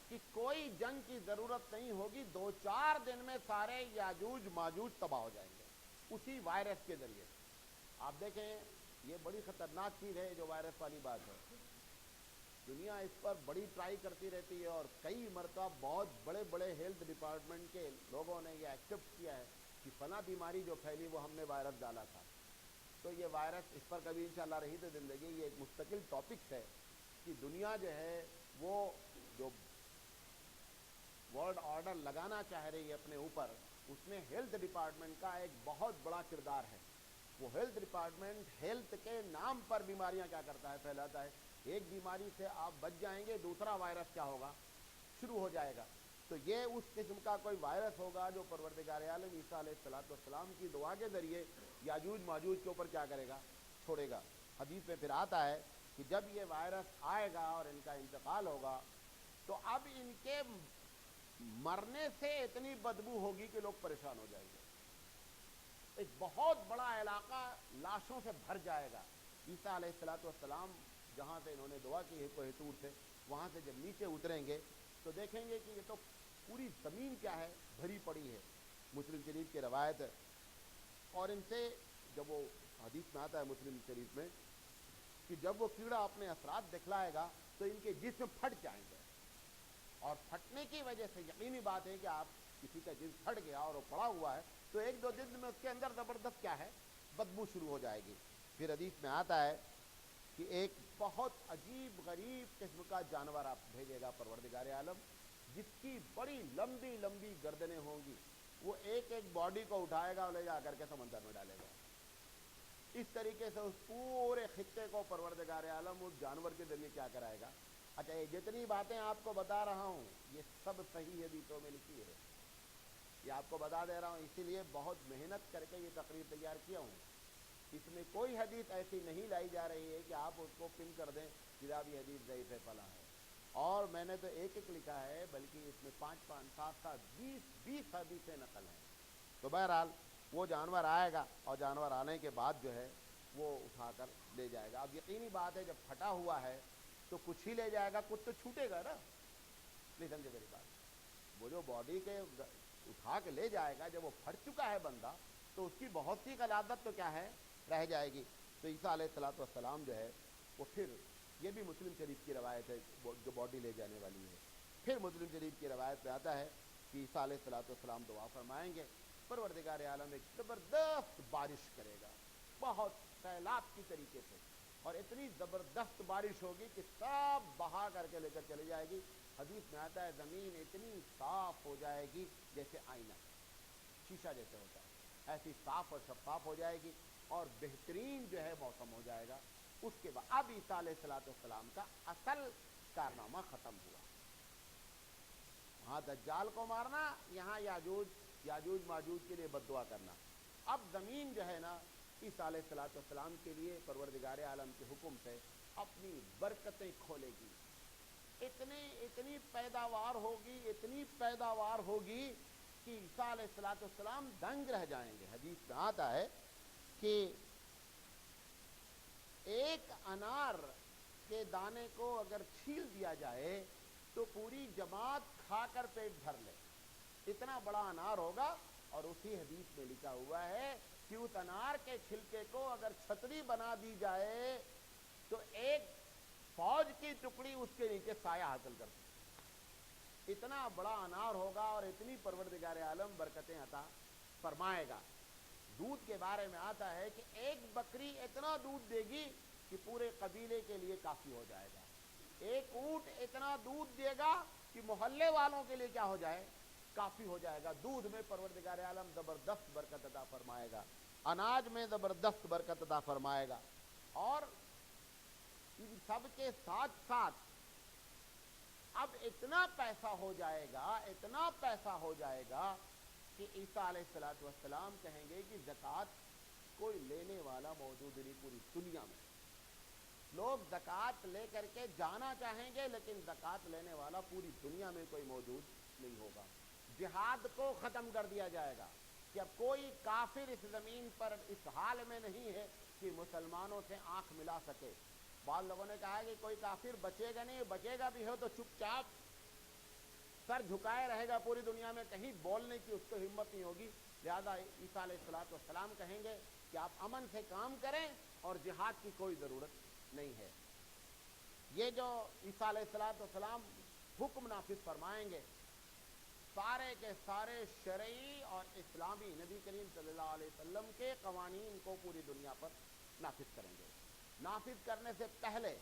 کہ کوئی جنگ کی ضرورت نہیں ہوگی، 2-4 دن میں سارے یاجوج ماجوج تباہ ہو جائیں گے اسی وائرس کے ذریعے۔ آپ دیکھیں یہ بڑی خطرناک چیز ہے جو وائرس والی بات ہے، دنیا اس پر بڑی ٹرائی کرتی رہتی ہے اور کئی مرتبہ بہت بڑے بڑے ہیلتھ ڈپارٹمنٹ کے لوگوں نے یہ ایکسیپٹ کیا ہے کہ فلاں بیماری جو پھیلی وہ ہم نے وائرس ڈالا تھا۔ تو یہ وائرس اس پر کبھی انشاءاللہ رہی تو زندگی یہ ایک مستقل ٹاپکس ہے کہ دنیا جو ہے وہ جو ورلڈ آرڈر لگانا چاہ رہی ہے اپنے اوپر، اس میں ہیلتھ ڈپارٹمنٹ کا ایک بہت بڑا کردار ہے۔ وہ ہیلتھ ڈپارٹمنٹ ہیلتھ کے نام پر بیماریاں کیا کرتا ہے، پھیلاتا ہے۔ ایک بیماری سے آپ بچ جائیں گے، دوسرا وائرس کیا ہوگا، شروع ہو جائے گا۔ تو یہ اس قسم کا کوئی وائرس ہوگا جو پروردگار عالم عیسیٰ علیہ السلام کی دعا کے ذریعے یاجوج ماجوج کے اوپر کیا کرے گا، چھوڑے گا۔ حدیث میں پھر آتا ہے کہ جب یہ وائرس آئے گا اور ان کا انتقال ہوگا تو اب ان کے مرنے سے اتنی بدبو ہوگی کہ لوگ پریشان ہو جائیں گے، ایک بہت بڑا علاقہ لاشوں سے بھر جائے گا۔ عیسیٰ علیہ السلام جہاں سے انہوں نے دعا کی ہے کوہ طور سے، وہاں سے جب نیچے اتریں گے تو دیکھیں گے کہ یہ تو پوری زمین کیا ہے، بھری پڑی ہے۔ مسلم شریف کی روایت ہے، اور ان سے جب وہ حدیث میں آتا ہے مسلم شریف میں کہ جب وہ کیڑا اپنے اثرات دکھلائے گا تو ان کے جسم پھٹ جائیں گے، اور پھٹنے کی وجہ سے یقینی بات ہے کہ آپ کسی کا جسم پھٹ گیا اور وہ پڑا ہوا ہے تو 1-2 دن میں اس کے اندر زبردست کیا ہے، بدبو شروع ہو جائے گی۔ پھر حدیث میں آتا ہے کہ ایک بہت عجیب غریب قسم کا جانور آپ بھیجے گا پروردگار عالم، جس کی بڑی لمبی لمبی گردنیں ہوں گی، وہ ایک ایک باڈی کو اٹھائے گا اور لے جا کر کے سمندر میں ڈالے گا۔ اس طریقے سے اس پورے خطے کو پروردگار عالم اس جانور کے ذریعے کیا کرائے گا۔ اچھا یہ جتنی باتیں آپ کو بتا رہا ہوں یہ سب صحیح حدیثوں میں لکھی ہے، یہ آپ کو بتا دے رہا ہوں، اسی لیے بہت محنت کر کے یہ تقریر تیار کیا ہوں۔ اس میں کوئی حدیث ایسی نہیں لائی جا رہی ہے کہ آپ اس کو پن کر دیں کہ یہ حدیث ضعیف ہے فلاں ہے، اور میں نے تو ایک ایک لکھا ہے، بلکہ اس میں 5-5 7-7 20 حدیثیں نقل ہیں۔ تو بہرحال وہ جانور آئے گا اور جانور آنے کے بعد جو ہے وہ اٹھا کر لے جائے گا۔ اب یقینی بات ہے جب پھٹا ہوا ہے تو کچھ ہی لے جائے گا، کچھ تو چھوٹے گا نا، نہیں سمجھے میری بات۔ وہ جو باڈی کے اٹھا کے لے جائے گا، جب وہ پھٹ چکا ہے بندہ تو اس کی بہت سی غلاظت تو کیا ہے، رہ جائے گی۔ تو عیسیٰ علیہ السلام جو ہے وہ پھر، یہ بھی مسلم شریف کی روایت ہے جو باڈی لے جانے والی ہے، پھر مسلم شریف کی روایت میں آتا ہے کہ عیسیٰ علیہ السلام دعا فرمائیں گے، پروردگار عالم ایک زبردست بارش کرے گا، بہت سیلاب کی طریقے سے، اور اتنی زبردست بارش ہوگی کہ سب بہا کر کے لے کر چلی جائے گی۔ حدیث میں آتا ہے زمین اتنی صاف ہو جائے گی جیسے آئینہ، شیشہ جیسے ہوتا ہے، ایسی صاف اور شفاف ہو جائے گی، اور بہترین جو ہے موسم ہو جائے گا۔ اس کے بعد اب عیسیٰ علیہ السلام کا اصل کارنامہ ختم ہوا، وہاں دجال کو مارنا، یہاں یاجوج ماجوج کے لیے بد دعا کرنا۔ اب زمین جو ہے نا عیسیٰ علیہ السلام کے لیے پروردگار عالم کے حکم سے اپنی برکتیں کھولے گی، اتنی پیداوار ہوگی، اتنی پیداوار ہوگی کہ عیسیٰ علیہ السلام دنگ رہ جائیں گے۔ حدیث میں آتا ہے کہ ایک انار کے دانے کو اگر چھیل دیا جائے تو پوری جماعت کھا کر پیٹ بھر لے، اتنا بڑا انار ہوگا۔ اور اسی حدیث میں لکھا ہوا ہے کہ اس انار کے چھلکے کو اگر چھتری بنا دی جائے تو ایک فوج کی ٹکڑی اس کے نیچے سایہ حاصل کر سکتی، اتنا بڑا انار ہوگا اور اتنی پروردگار عالم برکتیں عطا فرمائے گا۔ دودھ کے بارے میں آتا ہے کہ ایک بکری اتنا دودھ دے گی کہ پورے قبیلے کے لیے کافی ہو جائے گا، ایک اونٹ اتنا دودھ دے گا کہ محلے والوں کے لیے کیا ہو جائے، کافی ہو جائے گا۔ دودھ میں پروردگار عالم زبردست برکت عطا فرمائے گا، اناج میں زبردست برکت عطا فرمائے گا۔ اور ان سب کے ساتھ ساتھ اب اتنا پیسہ ہو جائے گا، اتنا پیسہ ہو جائے گا کہ عیسیٰ علیہ السلام کہیں گے کہ زکوٰۃ کوئی لینے والا موجود نہیں پوری دنیا میں۔ لوگ زکوٰۃ لے کر کے جانا چاہیں گے لیکن زکوٰۃ لینے والا پوری دنیا میں کوئی موجود نہیں ہوگا۔ جہاد کو ختم کر دیا جائے گا کہ اب کوئی کافر اس زمین پر اس حال میں نہیں ہے کہ مسلمانوں سے آنکھ ملا سکے۔ بعض لوگوں نے کہا کہ کوئی کافر بچے گا نہیں، بچے گا بھی ہو تو چپ چاپ سر جھکائے رہے گا پوری دنیا میں، کہیں بولنے کی اس کو ہمت نہیں ہوگی۔ لہذا عیسیٰ علیہ السلام کہیں گے کہ آپ امن سے کام کریں اور جہاد کی کوئی ضرورت نہیں ہے۔ یہ جو عیسیٰ علیہ السلام حکم نافذ فرمائیں گے، سارے کے سارے شرعی اور اسلامی نبی کریم صلی اللہ علیہ وسلم کے قوانین کو پوری دنیا پر نافذ کریں گے۔ نافذ کرنے سے پہلے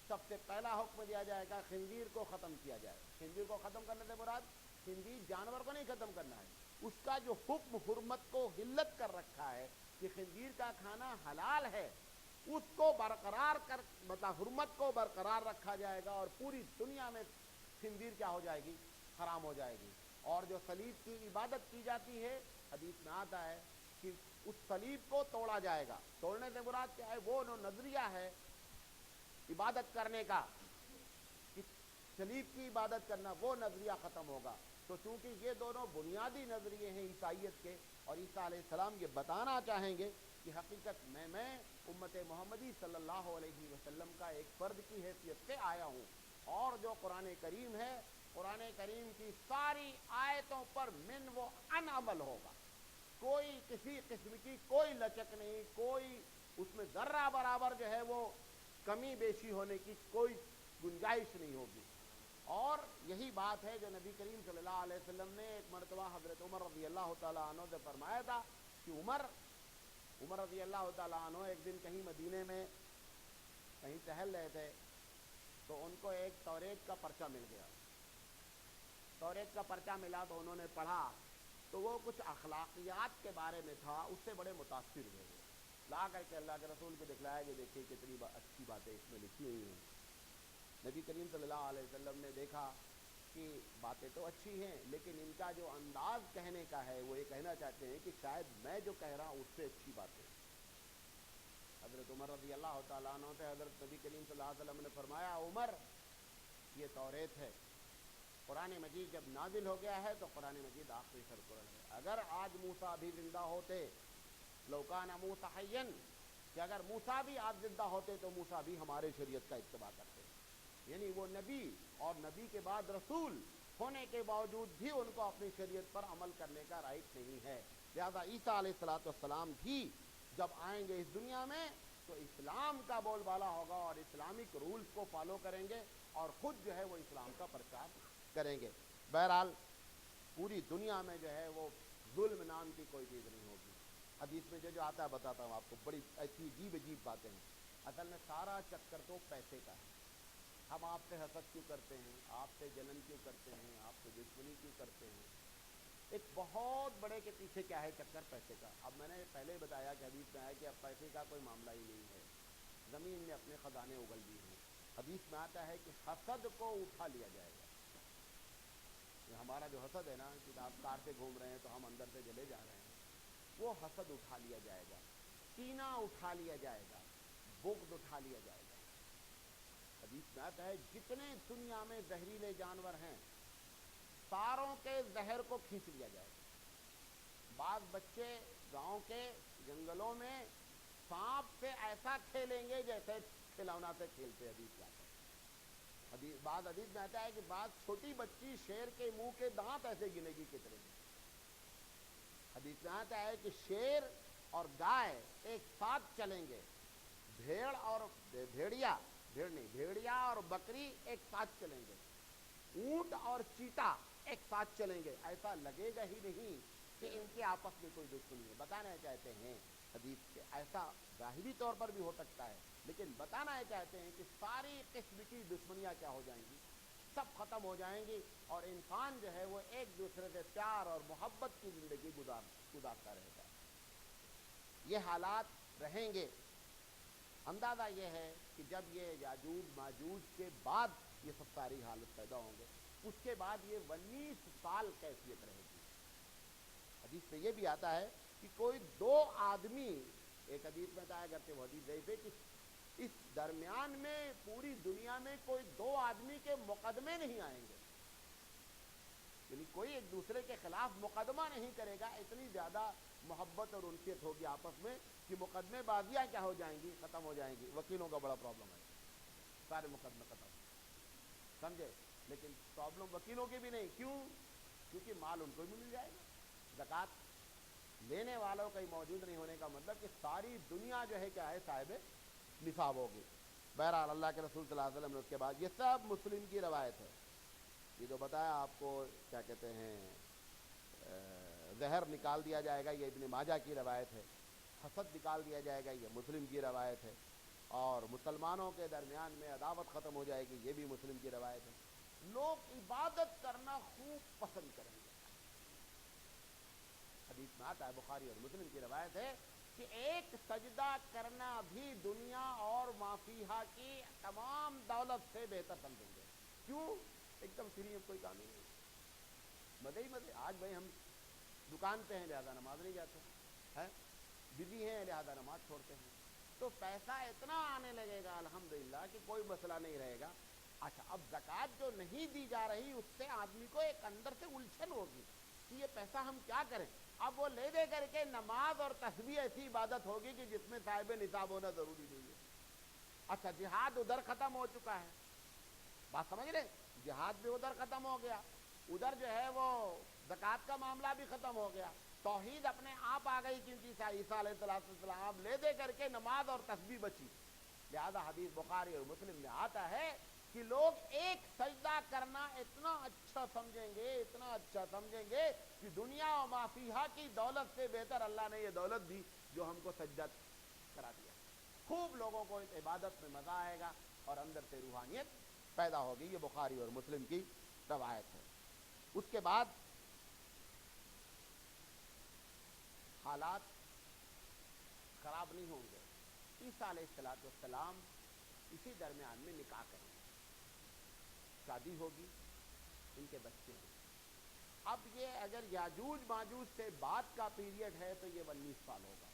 سب سے پہلا حکم دیا جائے گا خنزیر کو ختم کیا جائے۔ خنزیر کو ختم کرنے سے مراد خنزیر جانور کو نہیں ختم کرنا ہے، اس کا جو حکم حرمت کو حلت کر رکھا ہے کہ خنزیر کا کھانا حلال ہے، اس کو برقرار کر مطلب حرمت کو برقرار رکھا جائے گا، اور پوری دنیا میں خنزیر کیا ہو جائے گی، حرام ہو جائے گی۔ اور جو صلیب کی عبادت کی جاتی ہے، حدیث میں آتا ہے کہ اس صلیب کو توڑا جائے گا۔ توڑنے سے مراد کیا ہے، وہ نظریہ ہے عبادت کرنے کا کہ صلیب کی عبادت کرنا، وہ نظریہ ختم ہوگا۔ تو چونکہ یہ دونوں بنیادی نظریے ہیں عیسائیت کے، اور عیسیٰ علیہ السلام یہ بتانا چاہیں گے کہ حقیقت میں امت محمدی صلی اللہ علیہ وسلم کا ایک فرد کی حیثیت سے آیا ہوں، اور جو قرآن کریم ہے، قرآن کریم کی ساری آیتوں پر من و ان عمل ہوگا، کوئی کسی قسم کی کوئی لچک نہیں، کوئی اس میں ذرہ برابر جو ہے وہ کمی بیشی ہونے کی کوئی گنجائش نہیں ہوگی۔ اور یہی بات ہے جو نبی کریم صلی اللہ علیہ وسلم نے ایک مرتبہ حضرت عمر رضی اللہ تعالیٰ عنہ سے فرمایا تھا کہ عمر رضی اللہ تعالیٰ عنہ ایک دن کہیں مدینے میں کہیں ٹہل رہے تھے، تو ان کو ایک توریت کا پرچہ مل گیا۔ توریت کا پرچہ ملا تو انہوں نے پڑھا، تو وہ کچھ اخلاقیات کے بارے میں تھا، اس سے بڑے متاثر ہوئے، لا کر کے اللہ کے رسول کو دکھلایا کہ دیکھیے کتنی اچھی باتیں اس میں لکھی ہوئی ہیں۔ نبی کریم صلی اللہ علیہ وسلم نے دیکھا کہ باتیں تو اچھی ہیں، لیکن ان کا جو انداز کہنے کا ہے وہ یہ کہنا چاہتے ہیں کہ شاید میں جو کہہ رہا ہوں اس سے اچھی باتیں۔ حضرت عمر رضی اللہ تعالیٰ عنہ سے حضرت نبی کریم صلی اللہ علیہ وسلم نے فرمایا، عمر یہ توریت ہے، قرآن مجید جب نازل ہو گیا ہے تو قرآن مجید آخری سرقرآن ہے۔ اگر آج موسیٰ بھی زندہ ہوتے، لو کان موسیٰ حیًّا، کہ اگر موسیٰ بھی آج زندہ ہوتے تو موسیٰ بھی ہمارے شریعت کا اتباع کرتے، یعنی وہ نبی اور نبی کے بعد رسول ہونے کے باوجود بھی ان کو اپنی شریعت پر عمل کرنے کا رائٹ نہیں ہے۔ لہذا عیسیٰ علیہ السلام بھی جب آئیں گے اس دنیا میں تو اسلام کا بول بالا ہوگا اور اسلامک رولز کو فالو کریں گے، اور خود جو ہے وہ اسلام کا پرچار کریں گے۔ بہرحال پوری دنیا میں جو ہے وہ ظلم نام کی کوئی چیز نہیں ہوگی۔ حدیث میں جو آتا ہے بتاتا ہوں آپ کو، بڑی ایسی عجیب باتیں ہیں۔ اصل میں سارا چکر تو پیسے کا ہے۔ ہم آپ سے حسد کیوں کرتے ہیں، آپ سے جلن کیوں کرتے ہیں، آپ سے دشمنی کیوں کرتے ہیں؟ ایک بہت بڑے کے پیچھے کیا ہے چکر، پیسے کا۔ اب میں نے پہلے بتایا کہ حدیث میں آیا کہ اب پیسے کا کوئی معاملہ ہی نہیں ہے، زمین میں اپنے خزانے اگل دیے ہیں۔ حدیث میں آتا ہے کہ حسد کو اٹھا لیا جائے گا۔ یہ ہمارا جو حسد ہے نا کہ آپ کار سے گھوم رہے ہیں تو ہم اندر سے جلے جا رہے ہیں، وہ حسد اٹھا لیا جائے گا، کینہ اٹھا لیا جائے گا، بغض اٹھا لیا جائے گا۔ حدیث میں آتا ہے جتنے دنیا میں زہریلے جانور ہیں ساروں کے زہر کو کھینچ لیا جائے گا۔ بعض بچے گاؤں کے جنگلوں میں سانپ سے ایسا کھیلیں گے جیسے کھلونا سے کھیلتے. حدیث جاتا ہے, بعض حدیث میں آتا ہے کہ بعض چھوٹی بچی شیر کے منہ کے دانت ایسے گنے گی کتنے میں. حدیث میں آتا ہے کہ شیر اور گائے ایک ساتھ چلیں گے, بھیڑ اور بھیڑیا اور بکری ایک ساتھ چلیں گے, اونٹ اور چیتا ایک ساتھ چلیں گے, ایسا لگے گا ہی نہیں کہ ان کے آپس میں کوئی دشمنی ہے. بتانا چاہتے ہیں حدیث سے, ایسا ظاہری طور پر بھی ہو سکتا ہے, لیکن بتانا چاہتے ہیں کہ ساری قسم کی دشمنیاں کیا ہو جائیں گی, سب ختم ہو جائیں گی, اور انسان جو ہے وہ ایک دوسرے سے پیار اور محبت کی زندگی گزارتا رہے گا. یہ حالات رہیں گے. اندازہ یہ ہے کہ جب یہ یاجوج ماجوج کے بعد یہ سب ساری حالت پیدا ہوں گے, اس کے بعد یہ 19 سال کیفیت رہے گی. حدیث میں یہ بھی آتا ہے کہ کوئی 2 آدمی, ایک حدیث میں آیا کرتے وہ حدیث ضعیف ہے کہ اس درمیان میں پوری دنیا میں کوئی 2 آدمی کے مقدمے نہیں آئیں گے, یعنی کوئی ایک دوسرے کے خلاف مقدمہ نہیں کرے گا. اتنی زیادہ محبت اور انسیت ہوگی آپس میں کہ مقدمے بازیاں کیا ہو جائیں گی, ختم ہو جائیں گی. وکیلوں کا بڑا پرابلم ہے, سارے مقدمے ختم, سمجھے, لیکن پرابلم وکیلوں کی بھی نہیں. کیوں؟ کیونکہ مال ان کو بھی مل جائے گا. زکوٰۃ لینے والوں کا ہی موجود نہیں ہونے کا مطلب کہ ساری دنیا جو ہے کیا ہے, صاحب نصاب ہوگی. بہرحال اللہ کے رسول صلی اللہ علیہ وسلم نے اس کے بعد, یہ سب مسلم کی روایت ہے. یہ جو بتایا آپ کو کیا کہتے ہیں زہر نکال دیا جائے گا, یہ ابن ماجہ کی روایت ہے. حسد نکال دیا جائے گا, یہ مسلم کی روایت ہے. اور مسلمانوں کے درمیان میں عداوت ختم ہو جائے گی, یہ بھی مسلم کی روایت ہے. لوگ عبادت کرنا خوب پسند کریں گے. حدیث میں آتا ہے, بخاری اور مسلم کی روایت ہے کہ ایک سجدہ کرنا بھی دنیا اور ما فیہا کی تمام دولت سے بہتر سمجھیں گے. کیوں؟ ایک دم فری ہے, کوئی کام نہیں, مزے ہی مزے. آج بھائی ہم دکان پہ ہیں لہذا نماز نہیں جاتے ہیں, بزی ہیں لہذا نماز چھوڑتے ہیں, تو پیسہ اتنا آنے لگے گا الحمدللہ کہ کوئی مسئلہ نہیں رہے گا. اچھا, اب زکوٰۃ جو نہیں دی جا رہی اس سے آدمی کو ایک اندر سے الجھن ہوگی کہ یہ پیسہ ہم کیا کریں. اب وہ لے دے کر کے نماز اور تسبیح ایسی عبادت ہوگی کہ جس میں صاحب نصاب ہونا ضروری نہیں ہے. اچھا, جہاد ادھر ختم ہو چکا ہے, بات سمجھ رہے, جہاد بھی ادھر ختم ہو گیا, ادھر جو ہے وہ زکوٰۃ کا معاملہ بھی ختم ہو گیا, توحید اپنے آپ آ گئی, کیونکہ عیسیٰ علیہ السلام لے دے کر کے نماز اور تسبیح بچی. لہذا حدیث بخاری اور مسلم میں آتا ہے کہ لوگ ایک سجدہ کرنا اتنا اچھا سمجھیں گے, اتنا اچھا سمجھیں گے کہ دنیا و ما فیہا کی دولت سے بہتر اللہ نے یہ دولت دی جو ہم کو سجدہ کرا دیا. خوب لوگوں کو اس عبادت میں مزہ آئے گا اور اندر سے روحانیت پیدا ہوگی. یہ بخاری اور مسلم کی روایت ہے. اس کے بعد حالات خراب نہیں ہوں گے. عیسیٰ علیہ السلام اسی درمیان میں نکاح کریں گے, شادی ہوگی, ان کے بچے ہیں. اب یہ اگر یاجوج ماجوج سے بعد کا پیریڈ ہے تو یہ 19 سال ہوگا.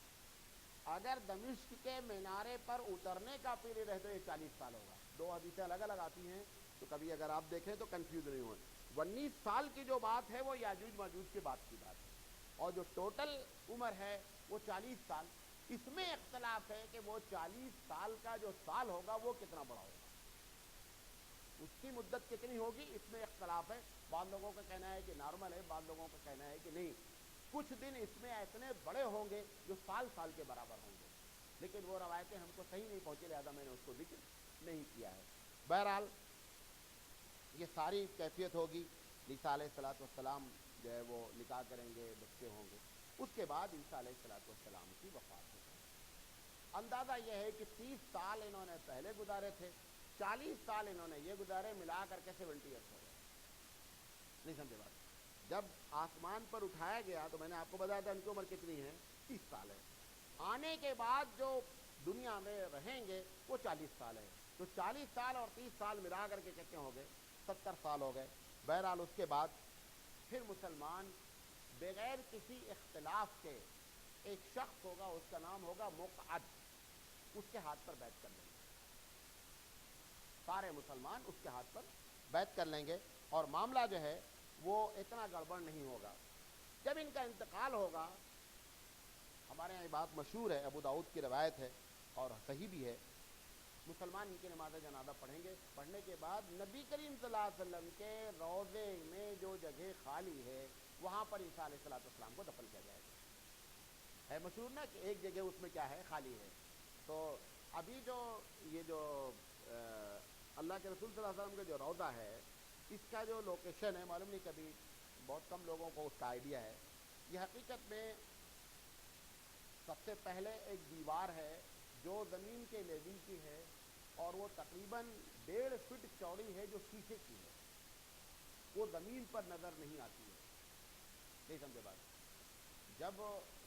اگر دمشق کے مینارے پر اترنے کا پیریڈ ہے تو یہ 40 سال ہوگا. 2 حدیثیں الگ الگ آتی ہیں تو کبھی اگر آپ دیکھیں تو کنفیوز نہیں ہوئے. 19 سال کی جو بات ہے وہ یاجوج ماجوج کے بعد کی بات ہے, اور جو ٹوٹل عمر ہے وہ 40 سال. اس میں اختلاف ہے کہ وہ 40 سال کا جو سال ہوگا وہ کتنا بڑا ہوگا, اس کی مدت کتنی ہوگی, اس میں اختلاف ہے. بعض لوگوں کا کہنا ہے کہ نارمل ہے, بعض لوگوں کا کہنا ہے کہ نہیں, کچھ دن اس میں اتنے بڑے ہوں گے جو سال سال کے برابر ہوں گے, لیکن وہ روایتیں ہم کو صحیح نہیں پہنچے, لہذا میں نے اس کو ذکر نہیں کیا ہے. بہرحال یہ ساری کیفیت ہوگی. عیسیٰ علیہ السلام جو ہے وہ نکاح کریں گے, بچے ہوں گے. اس کے بعد عیسیٰ علیہ السلام کی وفات ہوگی. اندازہ یہ ہے کہ 30 سال انہوں نے پہلے گزارے تھے, 40 سال انہوں نے یہ گزارے, ملا کر کے 70 ایئرس ہو گئے. نہیں سمجھے بات؟ جب آسمان پر اٹھایا گیا تو میں نے آپ کو بتایا تھا ان کی عمر کتنی ہے, 30 سال ہے. آنے کے بعد جو دنیا میں رہیں گے وہ 40 سال ہے. تو 40 سال اور 30 سال ملا کر کے کتنے ہو گئے, 70 سال ہو گئے. بہرحال اس کے بعد پھر مسلمان بغیر کسی اختلاف کے ایک شخص ہوگا, اس کا نام ہوگا مقعد, اس کے ہاتھ پر بیعت کر لیں گے. سارے مسلمان اس کے ہاتھ پر بیعت کر لیں گے اور معاملہ جو ہے وہ اتنا گڑبڑ نہیں ہوگا. جب ان کا انتقال ہوگا ہمارے یہاں یہ بات مشہور ہے، ابو داؤد کی روایت ہے اور صحیح بھی ہے، مسلمان ان کی نماز جنازہ پڑھیں گے، پڑھنے کے بعد نبی کریم صلی اللہ علیہ وسلم کے روضے میں جو جگہ خالی ہے وہاں پر عیسیٰ علیہ السلام کو دفن کیا جائے گا۔ ہے مشہور نا کہ ایک جگہ اس میں کیا ہے، خالی ہے۔ تو ابھی جو یہ جو اللہ کے رسول صلی اللہ علیہ وسلم کا جو روضہ ہے، اس کا جو لوکیشن ہے معلوم نہیں، کبھی بہت کم لوگوں کو اس کا آئیڈیا ہے۔ یہ حقیقت میں سب سے پہلے ایک دیوار ہے جو زمین کے لیول کی ہے اور وہ تقریباً 1.5 فٹ چوڑی ہے، جو شیشے کی ہے، وہ زمین پر نظر نہیں آتی ہے۔ نہیں سمجھے بات؟ جب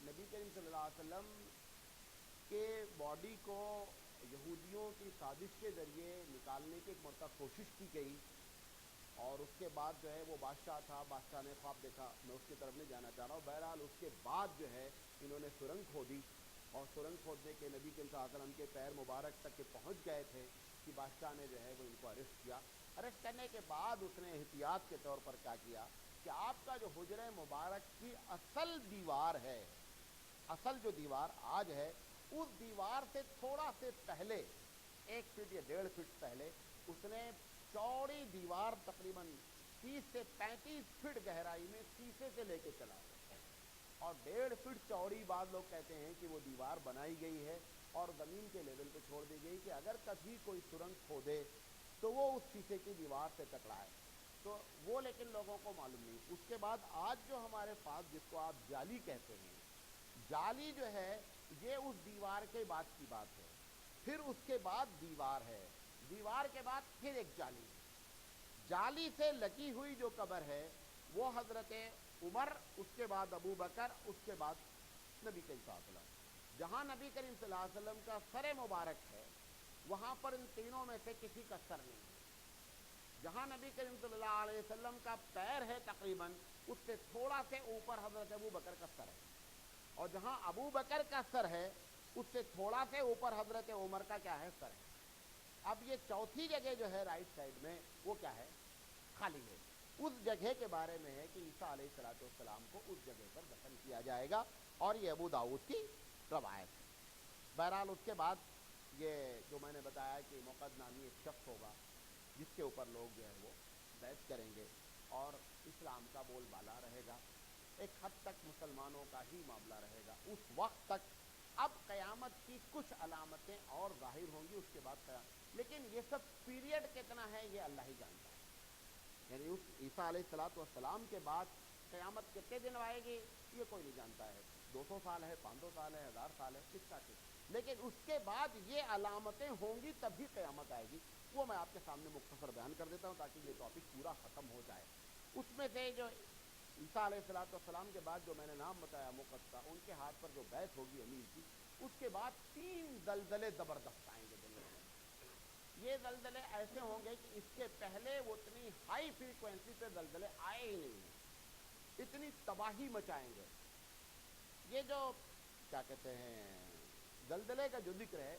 نبی کریم صلی اللہ علیہ وسلم کے باڈی کو یہودیوں کی سازش کے ذریعے نکالنے کی ایک مرتبہ کوشش کی گئی، اور اس کے بعد جو ہے وہ بادشاہ تھا، بادشاہ نے خواب دیکھا، میں اس کی طرف نہیں جانا چاہ رہا ہوں، بہرحال اس کے بعد جو ہے انہوں نے سرنگ کھودی، اور سرنگ کھودنے کے نبی کریم صلی اللہ علیہ وسلم کے پیر مبارک تک کے پہنچ گئے تھے کہ بادشاہ نے جو ہے وہ ان کو ارسٹ کیا۔ ارسٹ کرنے کے بعد اس نے احتیاط کے طور پر کیا کیا کہ آپ کا جو حجرہ مبارک کی اصل دیوار ہے، اصل جو دیوار آج ہے، اس دیوار سے تھوڑا سے پہلے 1 فٹ یا 1.5 فٹ پہلے اس نے چوڑی دیوار تقریباً 30 سے 35 فٹ گہرائی میں شیشے سے لے کے چلا ہے، اور 1.5 فٹ چوڑی بعض لوگ کہتے ہیں کہ وہ دیوار بنائی گئی ہے اور زمین کے لیول پہ چھوڑ دی گئی کہ اگر کبھی کوئی سرنگ کھودے تو وہ اس شیشے کی دیوار سے ٹکرائے، تو وہ لیکن لوگوں کو معلوم نہیں۔ اس کے بعد آج جو ہمارے پاس جس کو آپ جالی کہتے ہیں، جالی جو ہے یہ اس دیوار کے بعد کی بات ہے، پھر اس کے بعد دیوار ہے، دیوار کے بعد پھر ایک جالی ہے۔ جالی سے لگی ہوئی جو قبر ہے وہ حضرت عمر، اس کے بعد ابو بکر، اس کے بعد نبی کریم صلی اللہ علیہ وسلم۔ جہاں نبی کریم صلی اللہ علیہ وسلم کا سر مبارک ہے وہاں پر ان تینوں میں سے کسی کا سر نہیں ہے۔ جہاں نبی کریم صلی اللہ علیہ وسلم کا پیر ہے تقریباً اس سے تھوڑا سے اوپر حضرت ابو بکر کا سر ہے، اور جہاں ابو بکر کا سر ہے اس سے تھوڑا سے اوپر حضرت عمر کا کیا ہے، سر ہے۔ اب یہ چوتھی جگہ جو ہے رائٹ سائڈ میں وہ کیا ہے، خالی ہے۔ اس جگہ کے بارے میں ہے کہ عیسیٰ علیہ السلام کو اس جگہ پر دفن کیا جائے گا، اور یہ ابو داؤد کی روایت ہے۔ بہرحال اس کے بعد یہ جو میں نے بتایا کہ موقد نامی ایک شخص ہوگا جس کے اوپر لوگ جو ہے وہ بیعت کریں گے، اور اسلام کا بول بالا رہے گا، ایک حد تک مسلمانوں کا ہی معاملہ رہے گا اس وقت تک۔ اب قیامت کی کچھ علامتیں اور ظاہر ہوں گی اس کے بعد لیکن یہ سب پیریڈ کتنا ہے یہ اللہ ہی جانتا ہے، یعنی اس عیسیٰ علیہ السلام کے بعد قیامت کتنے دن آئے گی یہ کوئی نہیں جانتا ہے، 200 سال ہے، 500 سال ہے، 1000 سال ہے، کس کا کس، لیکن اس کے بعد یہ علامتیں ہوں گی تب بھی قیامت آئے گی۔ وہ میں آپ کے سامنے مختصر بیان کر دیتا ہوں تاکہ یہ ٹاپک پورا ختم ہو جائے۔ اس میں سے جو عیسیٰ علیہ السلام کے بعد جو میں نے نام بتایا مقدسہ، ان کے ہاتھ پر جو بیعت ہوگی امیر کی، اس کے بعد 3 زلزلے زبردست آئیں گے دنیا میں۔ یہ زلزلے ایسے ہوں گے کہ اس کے پہلے وہ اتنی ہائی فریکوینسی پہ زلزلے آئے ہی نہیں ہیں، اتنی تباہی مچائیں گے۔ یہ جو کیا کہتے ہیں زلزلے کا جو ذکر ہے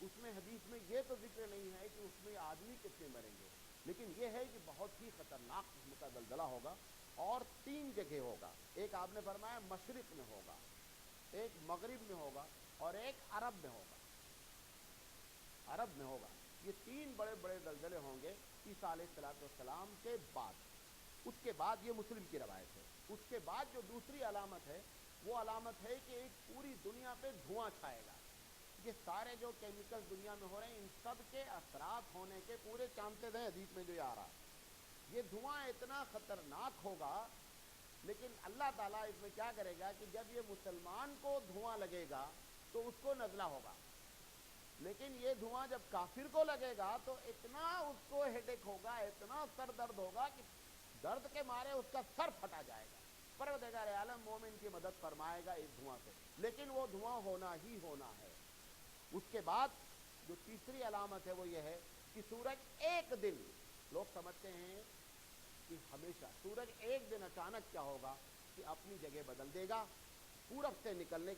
اس میں حدیث میں یہ تو ذکر نہیں ہے کہ اس میں آدمی کتنے مریں گے، لیکن یہ ہے کہ بہت ہی خطرناک قسم کا زلزلہ ہوگا، اور 3 جگہ ہوگا۔ ایک آپ نے فرمایا مشرق میں ہوگا، ایک مغرب میں ہوگا، اور ایک عرب میں ہوگا۔ عرب میں ہوگا۔ یہ 3 بڑے بڑے زلزلے ہوں گے عیسیٰ علیہ السلام کے بعد۔ اس کے بعد یہ مسلم کی روایت ہے۔ اس کے بعد جو دوسری علامت ہے وہ علامت ہے کہ ایک پوری دنیا پہ دھواں چھائے گا۔ یہ سارے جو کیمیکل دنیا میں ہو رہے ہیں ان سب کے اثرات ہونے کے پورے چانسز ہیں حدیث میں جو یہ آ رہا ہے۔ یہ دھواں اتنا خطرناک ہوگا، لیکن اللہ تعالیٰ اس میں کیا کرے گا کہ جب یہ مسلمان کو دھواں لگے گا تو اس کو نزلہ ہوگا، لیکن یہ دھواں جب کافر کو لگے گا تو اتنا اس کو ہیڈیک ہوگا، اتنا سر درد ہوگا کہ درد کے مارے اس کا سر پھٹا جائے گا۔ پروردگار عالم مومن کی مدد فرمائے گا اس دھواں سے، لیکن وہ دھواں ہونا ہی ہونا ہے۔ اس کے بعد جو تیسری علامت ہے وہ یہ ہے کہ سورج ایک دن، لوگ سمجھتے ہیں کہ ہمیشہ، سورج ایک دن اچانک کیا ہوگا کہ اپنی جگہ بدل دے گا، پورب سے نکلنے